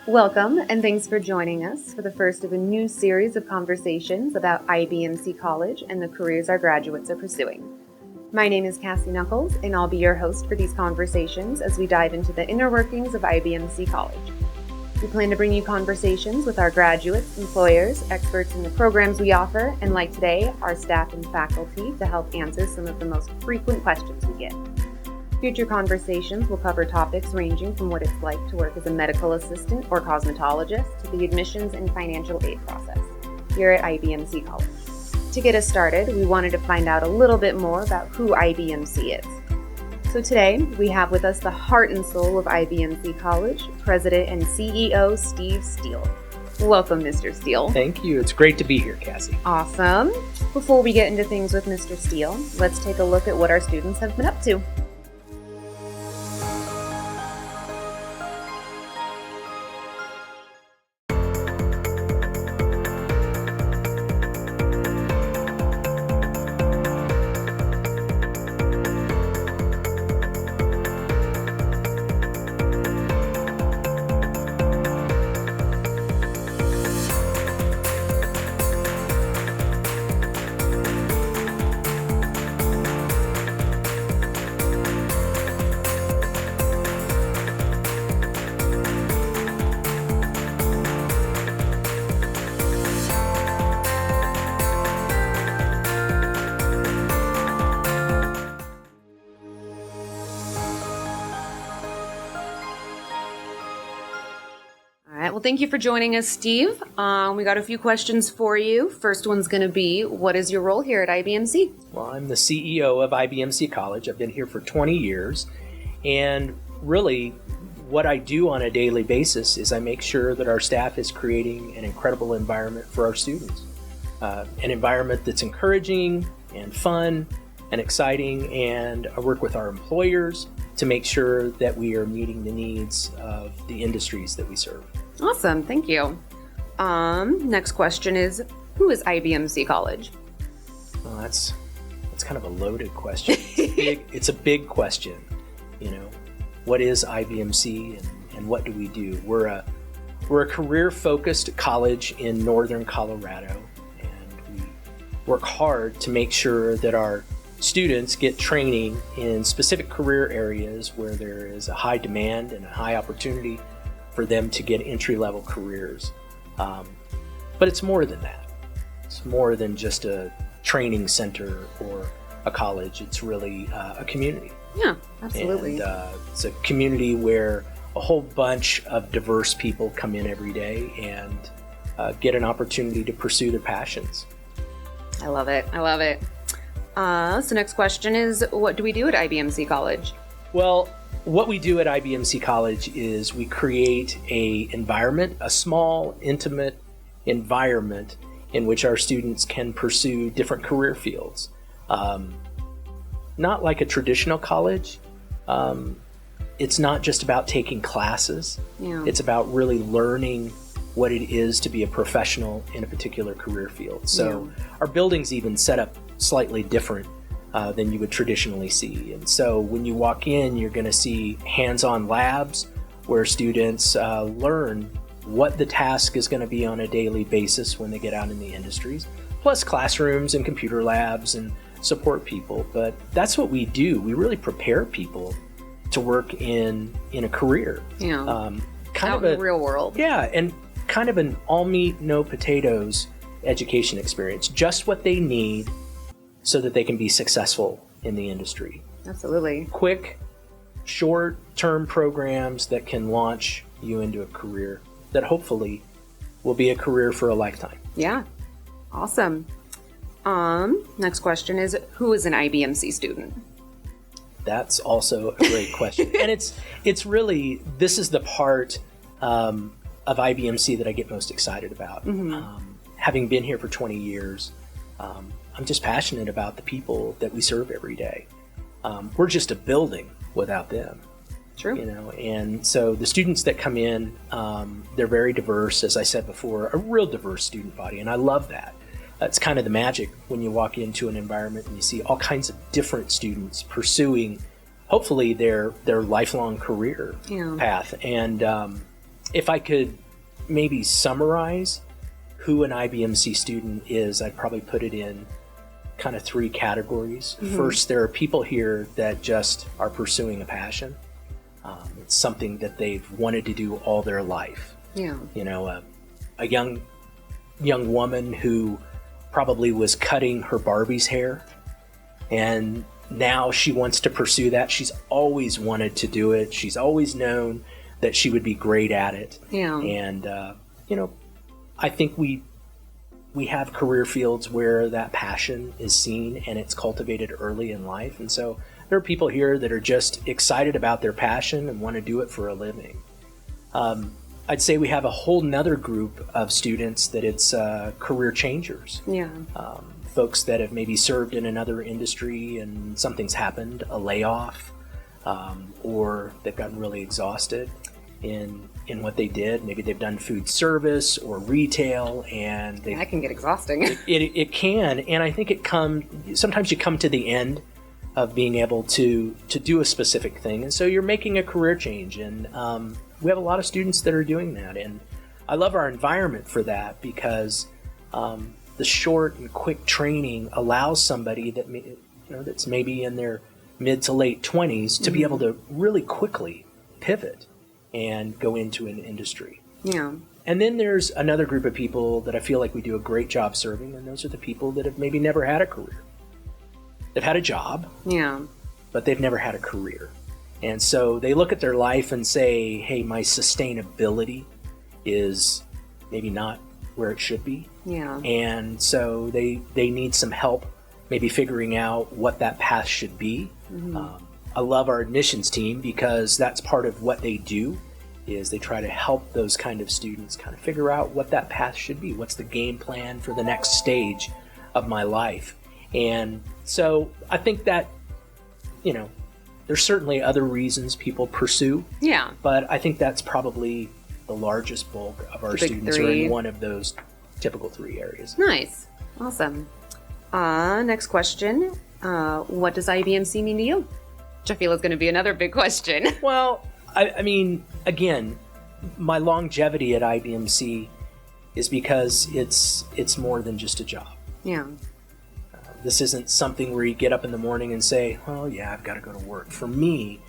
Welcome, and thanks for joining us for the first of a new series of conversations about IBMC College and the careers our graduates are pursuing. My name is Cassie Knuckles, and I'll be your host for these conversations as we dive into the inner workings of IBMC College. We plan to bring you conversations with our graduates, employers, experts in the programs we offer, and like today, our staff and faculty to help answer some of the most frequent questions we get. Future conversations will cover topics ranging from what it's like to work as a medical assistant or cosmetologist to the admissions and financial aid process here at IBMC College. To get us started, we wanted to find out a little bit more about who IBMC is. So today, we have with us the heart and soul of IBMC College, President and CEO Steve Steele. Welcome, Mr. Steele. Thank you. It's great to be here, Cassie. Awesome. Before we get into things with Mr. Steele, let's take a look at what our students have been up to. Well, thank you for joining us, Steve. We got a few questions for you. First one's going to be, what is your role here at IBMC? Well, I'm the CEO of IBMC College. I've been here for 20 years. And really, what I do on a daily basis is I make sure that our staff is creating an incredible environment for our students. An environment that's encouraging and fun and exciting. And I work with our employers to make sure that we are meeting the needs of the industries that we serve. Awesome, thank you. Next question is, who is IBMC College? Well, that's kind of a loaded question. It's a big question. You know, what is IBMC and what do we do? We're a career-focused college in northern Colorado, and we work hard to make sure that our students get training in specific career areas where there is a high demand and a high opportunity for them to get entry-level careers. But it's more than that. It's more than just a training center or a college. It's really a community. Yeah, absolutely. And it's a community where a whole bunch of diverse people come in every day and get an opportunity to pursue their passions. I love it. I love it. So next question is, what do we do at IBMC College? Well, what we do at IBMC College is we create a small, intimate environment in which our students can pursue different career fields. Not like a traditional college. It's not just about taking classes. Yeah. It's about really learning what it is to be a professional in a particular career field. So our building's even set up slightly different than you would traditionally see. And so when you walk in, you're going to see hands-on labs where students learn what the task is going to be on a daily basis when they get out in the industries, plus classrooms and computer labs and support people. But that's what we do. We really prepare people to work in a career. Yeah. Out in the real world. Yeah, and kind of an all meat, no potatoes education experience. Just what they need so that they can be successful in the industry. Absolutely. Quick, short-term programs that can launch you into a career that hopefully will be a career for a lifetime. Yeah. Awesome. Next question is, who is an IBMC student? That's also a great question. And it's really, this is the part of IBMC that I get most excited about. Mm-hmm. Having been here for 20 years, I'm just passionate about the people that we serve every day. We're just a building without them. True. You know, and so the students that come in, they're very diverse, as I said before, a real diverse student body, and I love that. That's kind of the magic when you walk into an environment and you see all kinds of different students pursuing, hopefully, their lifelong career path. And if I could maybe summarize who an IBMC student is, I'd probably put it in kind of 3 categories. First, there are people here that just are pursuing a passion. It's something that they've wanted to do all their life. Yeah. You know, a young woman who probably was cutting her Barbie's hair, and now she wants to pursue that. She's always wanted to do it. She's always known that she would be great at it. Yeah. And, you know, I think we have career fields where that passion is seen and it's cultivated early in life. And so there are people here that are just excited about their passion and want to do it for a living. I'd say we have a whole nother group of students that it's career changers. Yeah. Folks that have maybe served in another industry and something's happened, a layoff, or they've gotten really exhausted in what they did. Maybe they've done food service or retail, and that can get exhausting. It can, and I think sometimes you come to the end of being able to do a specific thing, and so you're making a career change, and we have a lot of students that are doing that, and I love our environment for that because the short and quick training allows somebody that that's maybe in their mid to late 20s to be able to really quickly pivot and go into an industry. Yeah. And then there's another group of people that I feel like we do a great job serving, and those are the people that have maybe never had a career. They've had a job, yeah, but they've never had a career. And so they look at their life and say, hey, my sustainability is maybe not where it should be. Yeah. And so they need some help maybe figuring out what that path should be. I love our admissions team because that's part of what they do, is they try to help those kind of students kind of figure out what that path should be. What's the game plan for the next stage of my life? And so I think that, there's certainly other reasons people pursue. Yeah. But I think that's probably the largest bulk of our students 3. are in one of those typical 3 areas. Nice. Awesome. Next question. What does IBMC mean to you? Which I feel is going to be another big question. Well, I mean, again, my longevity at IBMC is because it's more than just a job. Yeah. This isn't something where you get up in the morning and say, well, yeah, I've got to go to work. For me,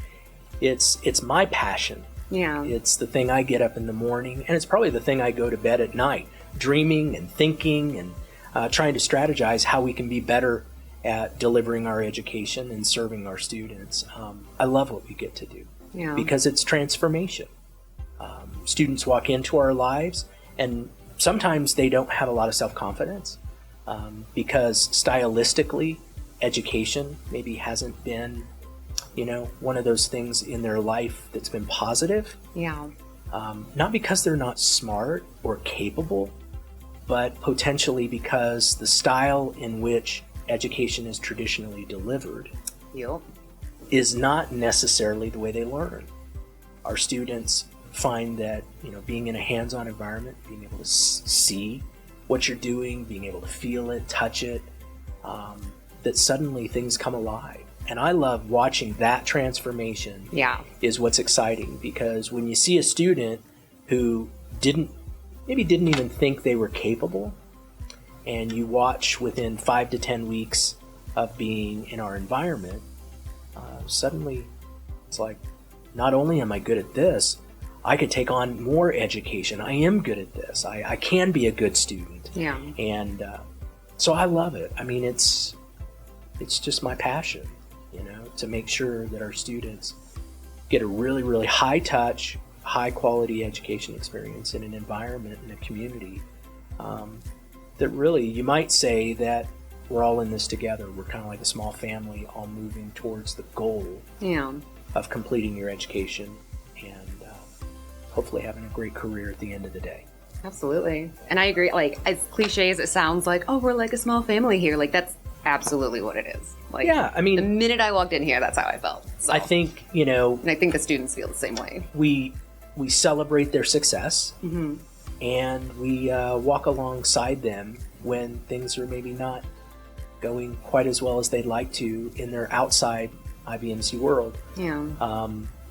it's my passion. Yeah. It's the thing I get up in the morning, and it's probably the thing I go to bed at night, dreaming and thinking and trying to strategize how we can be better at delivering our education and serving our students. I love what we get to do because it's transformation. Students walk into our lives, and sometimes they don't have a lot of self-confidence because stylistically, education maybe hasn't been, one of those things in their life that's been positive. Yeah. Not because they're not smart or capable, but potentially because the style in which education is traditionally delivered is not necessarily the way they learn. Our students find that, being in a hands-on environment, being able to see what you're doing, being able to feel it, touch it, that suddenly things come alive. And I love watching that transformation is what's exciting, because when you see a student who didn't even think they were capable, and you watch within 5 to 10 weeks of being in our environment, suddenly it's like, not only am I good at this, I could take on more education. I am good at this. I can be a good student. Yeah. And so I love it. I mean, it's just my passion, to make sure that our students get a really, really high touch, high quality education experience in an environment, in a community that really, you might say that we're all in this together. We're kind of like a small family, all moving towards the goal of completing your education and hopefully having a great career at the end of the day. Absolutely. And I agree, like, as cliche as it sounds, like, oh, we're like a small family here. Like, that's absolutely what it is. Like, yeah, I mean, the minute I walked in here, that's how I felt. So. I think, and I think the students feel the same way. We celebrate their success, and we walk alongside them when things are maybe not going quite as well as they'd like to in their outside IBMC world. Yeah.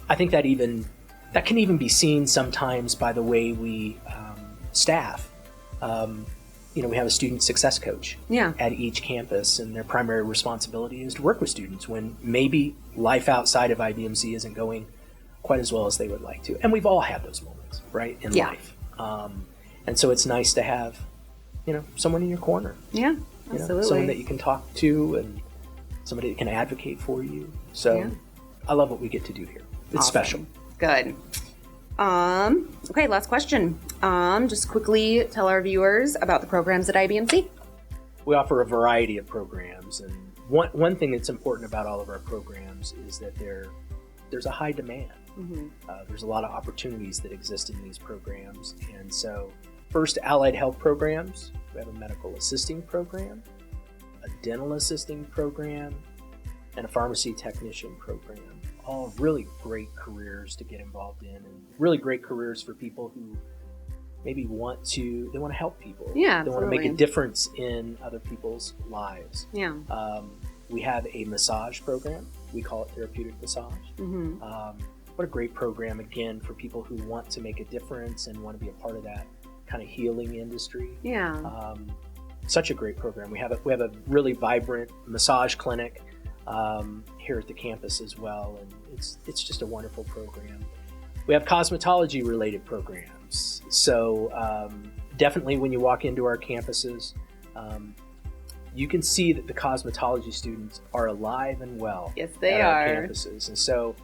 I think that even that can even be seen sometimes by the way we staff. We have a student success coach at each campus, and their primary responsibility is to work with students when maybe life outside of IBMC isn't going quite as well as they would like to. And we've all had those moments, right, in life. And so it's nice to have, someone in your corner. Yeah, absolutely. Someone that you can talk to and somebody that can advocate for you. So I love what we get to do here. It's special. Good. Okay, last question. Just quickly tell our viewers about the programs at IBMC. We offer a variety of programs, and one thing that's important about all of our programs is that there's a high demand. There's a lot of opportunities that exist in these programs, and so first, allied health programs. We have a medical assisting program, a dental assisting program, and a pharmacy technician program. All really great careers to get involved in, and really great careers for people who maybe want to help people. Yeah, they want to make a difference in other people's lives. Yeah. We have a massage program. We call it therapeutic massage. What a great program, again, for people who want to make a difference and want to be a part of that kind of healing industry. Yeah. Such a great program. We have a really vibrant massage clinic here at the campus as well, and it's just a wonderful program. We have cosmetology related programs. So definitely when you walk into our campuses, you can see that the cosmetology students are alive and well. Yes, they at are. Our campuses. And so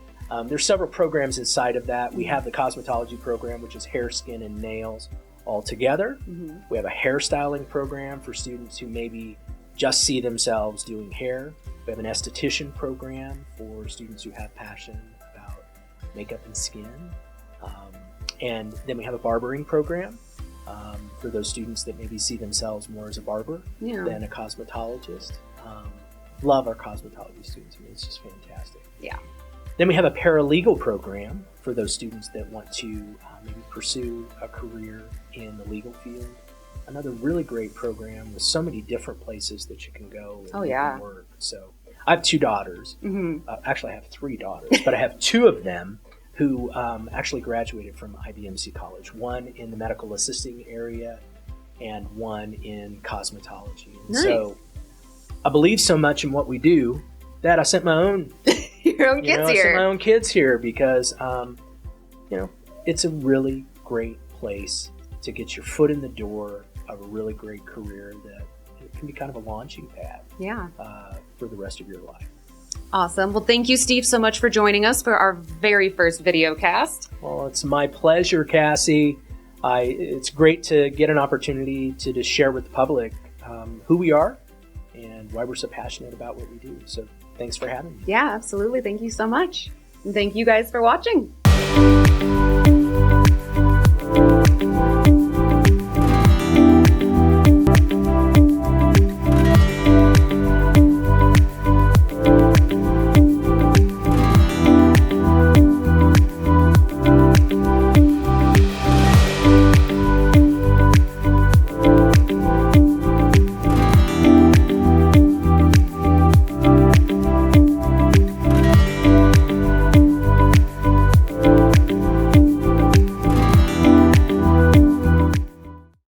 there's several programs inside of that. We have the cosmetology program, which is hair, skin, and nails all together. We have a hairstyling program for students who maybe just see themselves doing hair. We have an esthetician program for students who have passion about makeup and skin. And then we have a barbering program for those students that maybe see themselves more as a barber than a cosmetologist. Love our cosmetology students. I mean, it's just fantastic. Yeah. Then we have a paralegal program for those students that want to maybe pursue a career in the legal field. Another really great program with so many different places that you can go and you can work. So I have 2 daughters. Actually, I have 3 daughters, but I have 2 of them who actually graduated from IBMC College. One in the medical assisting area and one in cosmetology. And so I believe so much in what we do that I sent my own your own kids I here. sent my own kids here because it's a really great place to get your foot in the door of a really great career that it can be kind of a launching pad for the rest of your life. Awesome. Well, thank you, Steve, so much for joining us for our very first videocast. Well, it's my pleasure, Cassie. It's great to get an opportunity to just share with the public who we are and why we're so passionate about what we do. So thanks for having me. Yeah, absolutely. Thank you so much. And thank you guys for watching.